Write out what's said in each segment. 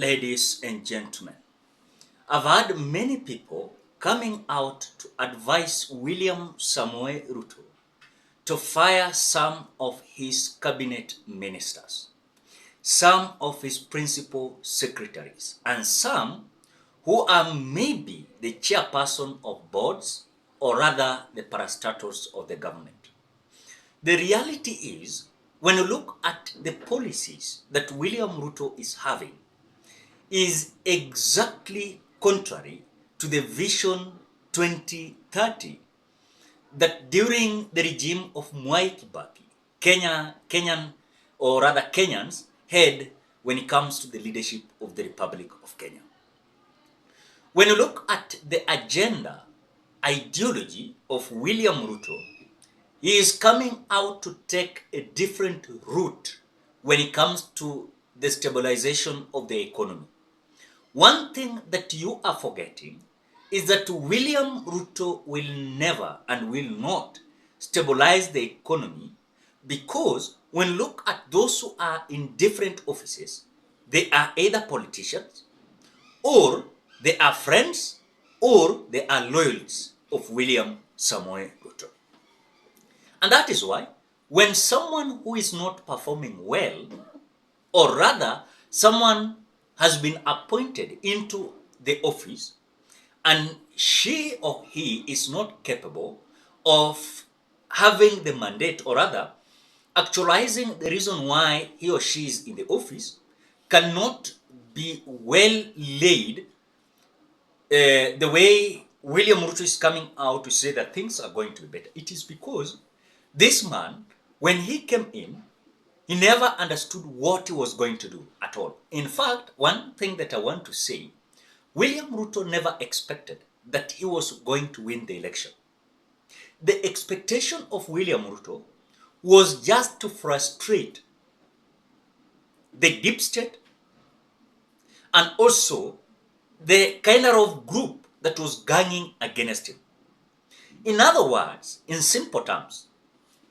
Ladies and gentlemen, I've had many people coming out to advise William Samoei Ruto to fire some of his cabinet ministers, some of his principal secretaries, and some who are maybe the chairperson of boards or rather the parastatals of the government. The reality is, when you look at the policies that William Ruto is having, is exactly contrary to the Vision 2030 that during the regime of Mwai Kibaki, Kenyans had when it comes to the leadership of the Republic of Kenya. When you look at the agenda, ideology of William Ruto, he is coming out to take a different route when it comes to the stabilization of the economy. One thing that you are forgetting is that William Ruto will never and will not stabilize the economy, because when you look at those who are in different offices, they are either politicians, or they are friends, or they are loyalists of William Samoei Ruto. And that is why when someone who is not performing well, or rather someone has been appointed into the office and she or he is not capable of having the mandate, or rather actualizing the reason why he or she is in the office, cannot be well laid the way William Ruto is coming out to say that things are going to be better. It is because this man, when he came in, he never understood what he was going to do at all. In fact, one thing that I want to say, William Ruto never expected that he was going to win the election. The expectation of William Ruto was just to frustrate the deep state and also the kind of group that was ganging against him. In other words, in simple terms,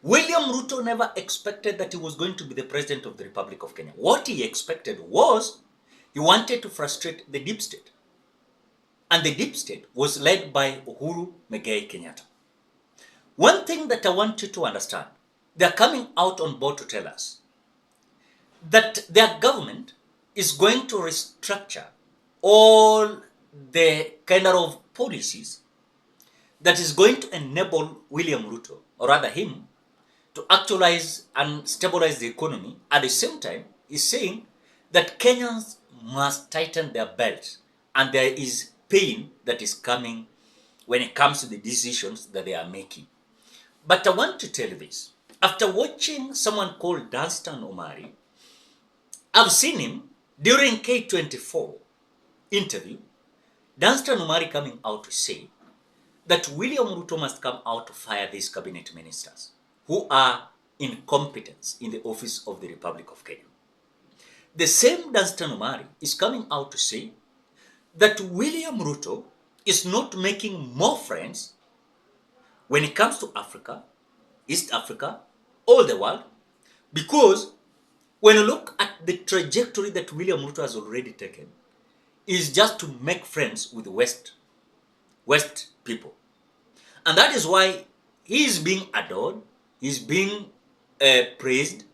William Ruto never expected that he was going to be the president of the Republic of Kenya. What he expected was he wanted to frustrate the deep state. And the deep state was led by Uhuru Muigai Kenyatta. One thing that I want you to understand, they are coming out on board to tell us that their government is going to restructure all the kind of policies that is going to enable William Ruto, or rather him, to actualize and stabilize the economy. At the same time, he's saying that Kenyans must tighten their belts, and there is pain that is coming when it comes to the decisions that they are making. But I want to tell you this. After watching someone called Dastan Omari, I've seen him during K24 interview, Dastan Omari coming out to say that William Ruto must come out to fire these cabinet ministers who are incompetent in the office of the Republic of Kenya. The same Dastan Omari is coming out to say that William Ruto is not making more friends when it comes to Africa, East Africa, all the world, because when you look at the trajectory that William Ruto has already taken, is just to make friends with West people. And that is why he is being adored, he's being praised,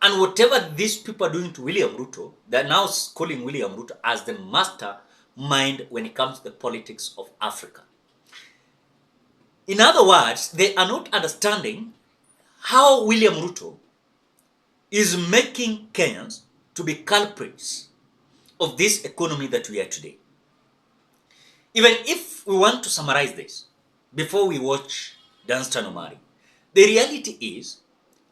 and whatever these people are doing to William Ruto, they're now calling William Ruto as the mastermind when it comes to the politics of Africa. In other words, they are not understanding how William Ruto is making Kenyans to be culprits of this economy that we are today. Even if we want to summarize this before we watch Dastan Omari, the reality is,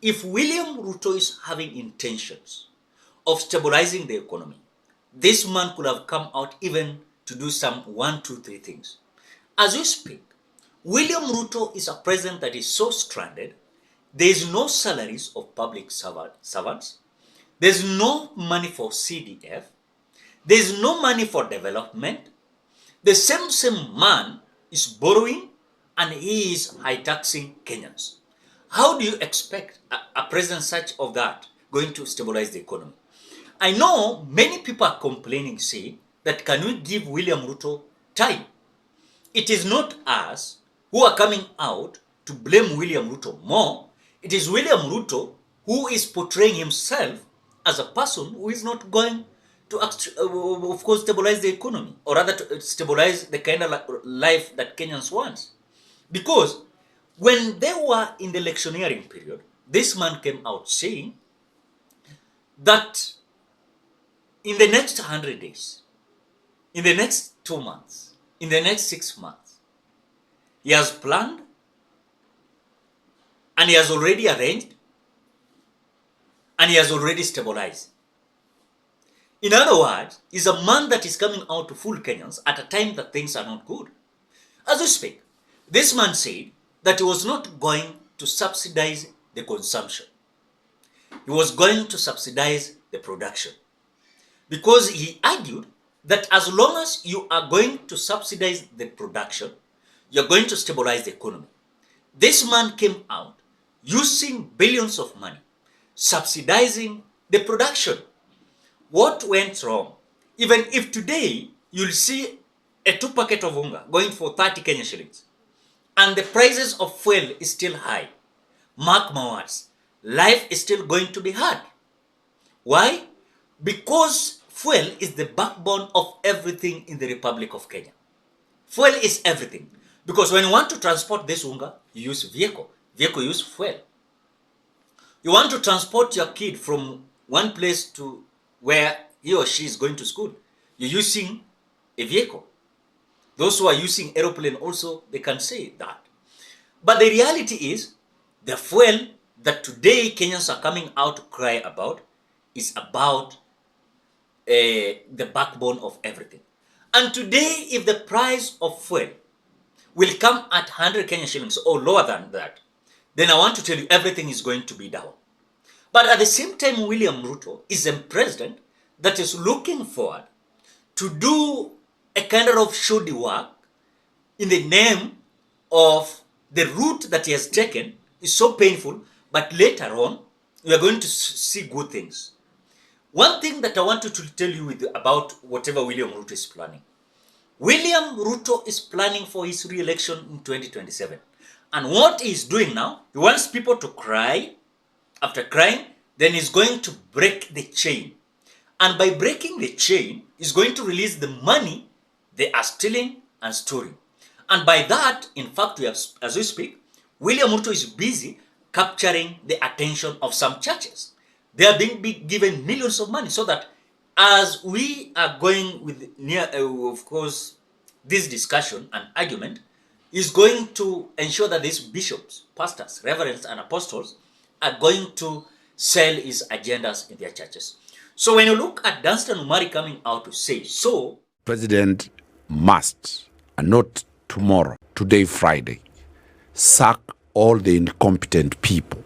if William Ruto is having intentions of stabilizing the economy, this man could have come out even to do some 1, 2, 3 things. As we speak, William Ruto is a president that is so stranded. There is no salaries of public servants. There's no money for CDF. There's no money for development. The same man is borrowing and he is high-taxing Kenyans. How do you expect a president such of that going to stabilize the economy? I know many people are complaining, say, that can we give William Ruto time? It is not us who are coming out to blame William Ruto more. It is William Ruto who is portraying himself as a person who is not going to, of course, stabilize the economy, or rather to stabilize the kind of life that Kenyans want. Because when they were in the electioneering period, this man came out saying that in the next 100 days, in the next 2 months, in the next 6 months, he has planned and he has already arranged and he has already stabilized. In other words, he's a man that is coming out to fool Kenyans at a time that things are not good. As we speak, this man said that he was not going to subsidize the consumption. He was going to subsidize the production. Because he argued that as long as you are going to subsidize the production, you're going to stabilize the economy. This man came out using billions of money, subsidizing the production. What went wrong? Even if today you'll see a 2 packet of unga going for 30 Kenya shillings, and the prices of fuel is still high, mark my words, life is still going to be hard. Why? Because fuel is the backbone of everything in the Republic of Kenya. Fuel is everything. Because when you want to transport this unga, you use vehicle. Vehicle use fuel. You want to transport your kid from one place to where he or she is going to school, you're using a vehicle. Those who are using aeroplane also, they can say that. But the reality is, the fuel that today Kenyans are coming out to cry about is about the backbone of everything. And today, if the price of fuel will come at 100 Kenya shillings or lower than that, then I want to tell you everything is going to be down. But at the same time, William Ruto is a president that is looking forward to do a kind of shoddy work in the name of the route that he has taken is so painful, but later on, we are going to see good things. One thing that I wanted to tell you about whatever William Ruto is planning. William Ruto is planning for his re-election in 2027. And what he's doing now, he wants people to cry. After crying, then he's going to break the chain. And by breaking the chain, he's going to release the money they are stealing and storing. And by that, in fact, as we speak, William Ruto is busy capturing the attention of some churches. They are being given millions of money so that as we are going with of course, this discussion and argument is going to ensure that these bishops, pastors, reverends, and apostles are going to sell his agendas in their churches. So when you look at Dastan Omari coming out to say so, President must, and not tomorrow, today Friday, sack all the incompetent people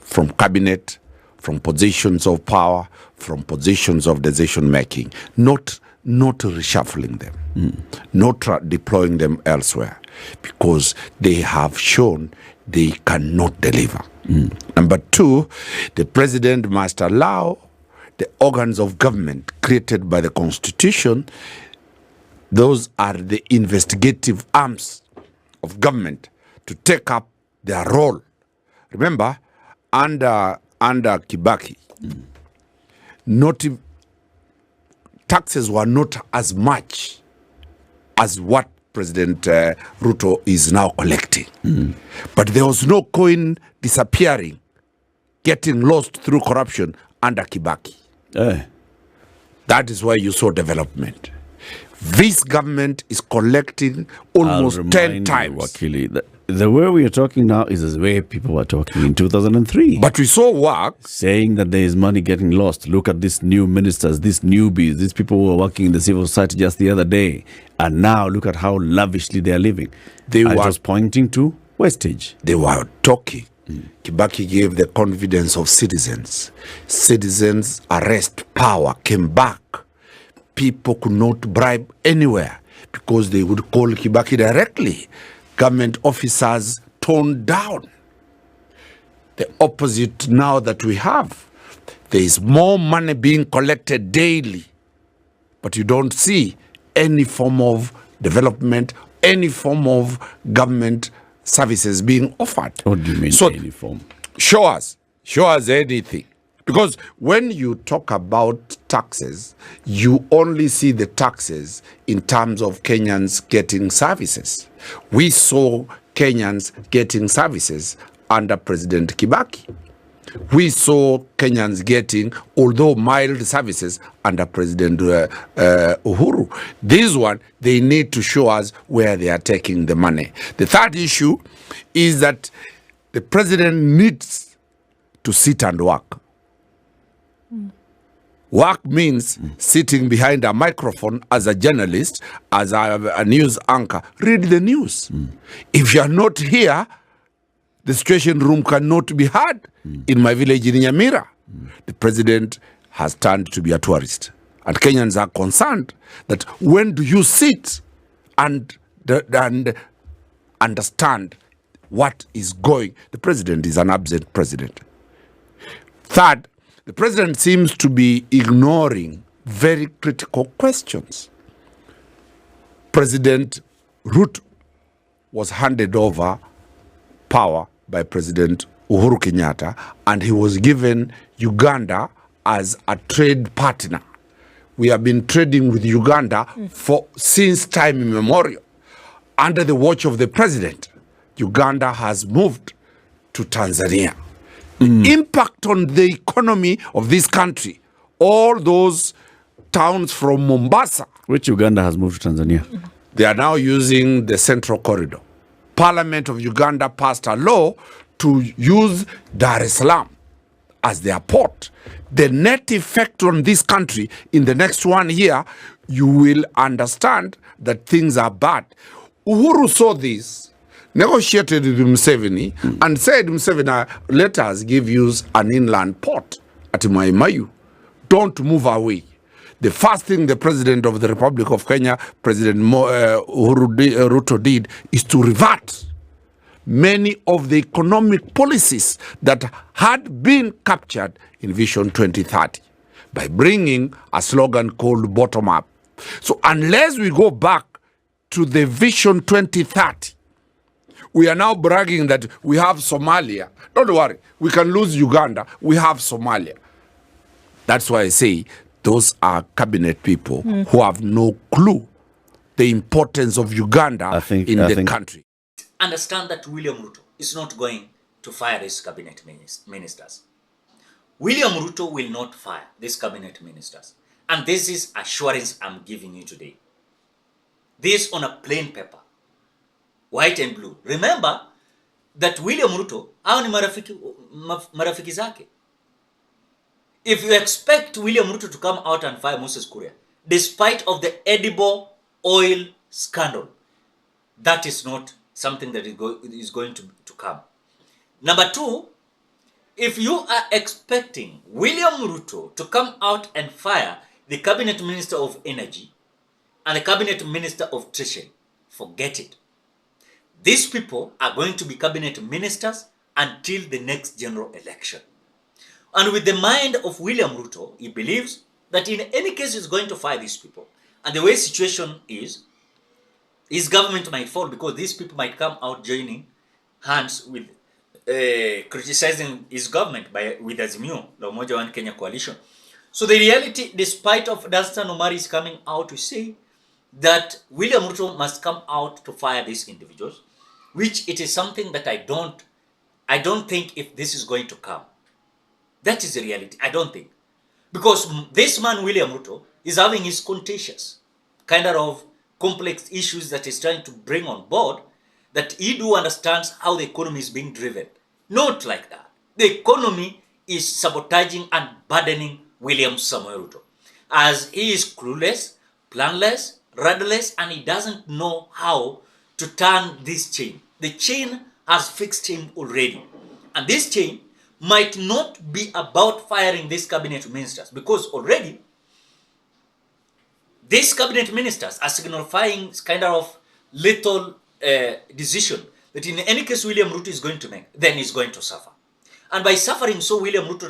from cabinet, from positions of power, from positions of decision making, not reshuffling them, not deploying them elsewhere, because they have shown they cannot deliver. Number two, the president must allow the organs of government created by the Constitution, those are the investigative arms of government, to take up their role. Remember, under Kibaki, taxes were not as much as what President Ruto is now collecting. But there was no coin disappearing, getting lost through corruption under Kibaki. That is why you saw development. This government is collecting almost 10 times. Wakili, the way we are talking now is the way people were talking in 2003. But we saw work. Saying that there is money getting lost. Look at these new ministers, these newbies, these people who were working in the civil society just the other day. And now look at how lavishly they are living. They were just pointing to wastage. They were talking. Kibaki gave the confidence of citizens. Citizens' arrest power came back. People could not bribe anywhere because they would call Kibaki directly. Government officers toned down. The opposite now that we have. There is more money being collected daily, but you don't see any form of development, any form of government services being offered. What do you mean, any form? Show us anything. Because when you talk about taxes, you only see the taxes in terms of Kenyans getting services. We saw Kenyans getting services under President Kibaki. We saw Kenyans getting, although mild, services under President Uhuru. This one, they need to show us where they are taking the money. The third issue is that the president needs to sit and work. Work means sitting behind a microphone as a journalist, as a news anchor. Read the news. If you are not here, the situation room cannot be heard. In my village in Nyamira, the president has turned to be a tourist. And Kenyans are concerned that when do you sit and understand what is going? The president is an absent president. Third, the president seems to be ignoring very critical questions. President Ruto was handed over power by President Uhuru Kenyatta, and he was given Uganda as a trade partner. We have been trading with Uganda since time immemorial. Under the watch of the president, Uganda has moved to Tanzania. The impact on the economy of this country, all those towns from Mombasa. Which Uganda has moved to Tanzania? They are now using the Central Corridor. Parliament of Uganda passed a law to use Dar es Salaam as their port. The net effect on this country in the next 1 year, you will understand that things are bad. Uhuru saw this, negotiated with Museveni, and said, Museveni, let us give you an inland port at Maimayu. Don't move away. The first thing the President of the Republic of Kenya, President Ruto did is to revert many of the economic policies that had been captured in Vision 2030 by bringing a slogan called bottom up. So unless we go back to the Vision 2030, we are now bragging that we have Somalia. Don't worry, we can lose Uganda. We have Somalia. That's why I say those are cabinet people who have no clue the importance of Uganda in the country. Understand that William Ruto is not going to fire these cabinet ministers. William Ruto will not fire these cabinet ministers. And this is assurance I'm giving you today. This on a plain paper, white and blue. Remember that William Ruto, hao ni marafiki zake. If you expect William Ruto to come out and fire Moses Kuria, despite of the edible oil scandal, that is not something that is going to come. Number two, if you are expecting William Ruto to come out and fire the Cabinet Minister of Energy and the Cabinet Minister of Treasury, forget it. These people are going to be Cabinet Ministers until the next general election. And with the mind of William Ruto, he believes that in any case he's going to fire these people. And the way situation is, his government might fall because these people might come out joining hands with criticizing his government with Azimio, the Umoja One Kenya coalition. So the reality, despite of Dastan Omari is coming out to say that William Ruto must come out to fire these individuals, which it is something that I don't think if this is going to come. That is the reality. I don't think. Because this man, William Ruto, is having his contentious kind of complex issues that he's trying to bring on board, that he do understands how the economy is being driven. Not like that. The economy is sabotaging and burdening William Samoei Ruto, as he is clueless, planless, rudderless, and he doesn't know how to turn this chain. The chain has fixed him already. And this chain might not be about firing these cabinet ministers, because already these cabinet ministers are signifying kind of little decision that in any case William Ruto is going to make, then he's going to suffer. And by suffering, so William Ruto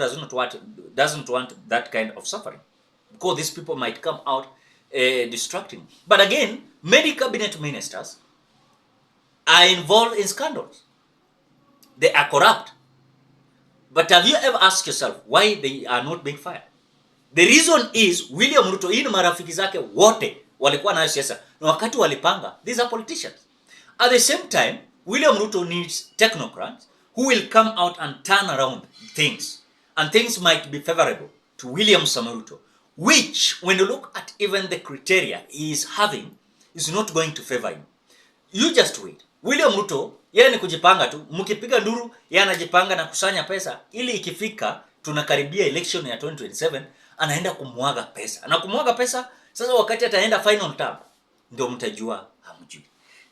doesn't want that kind of suffering, because these people might come out distracting. But again, many cabinet ministers are involved in scandals. They are corrupt. But have you ever asked yourself why they are not being fired? The reason is William Ruto, hii ni marafiki zake wote walikuwa nayo siasa, na wakati walipanga, these are politicians. At the same time, William Ruto needs technocrats who will come out and turn around things, and things might be favorable to William Ruto, which, when you look at even the criteria he is having, is not going to favor him. You just wait. William Ruto, yeye ni kujipanga tu. Mkipiga nduru, yeye anajipanga na kusanya pesa, ili ikifika tunakaribia election ya 2027, anaenda kumwaga pesa. Na kumwaga pesa, sasa wakati ataenda final term, ndio mtajua hamjui.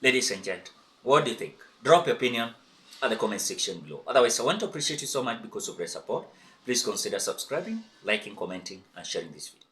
Ladies and gentlemen, what do you think? Drop your opinion at the comment section below. Otherwise, I want to appreciate you so much because of your support. Please consider subscribing, liking, commenting, and sharing this video.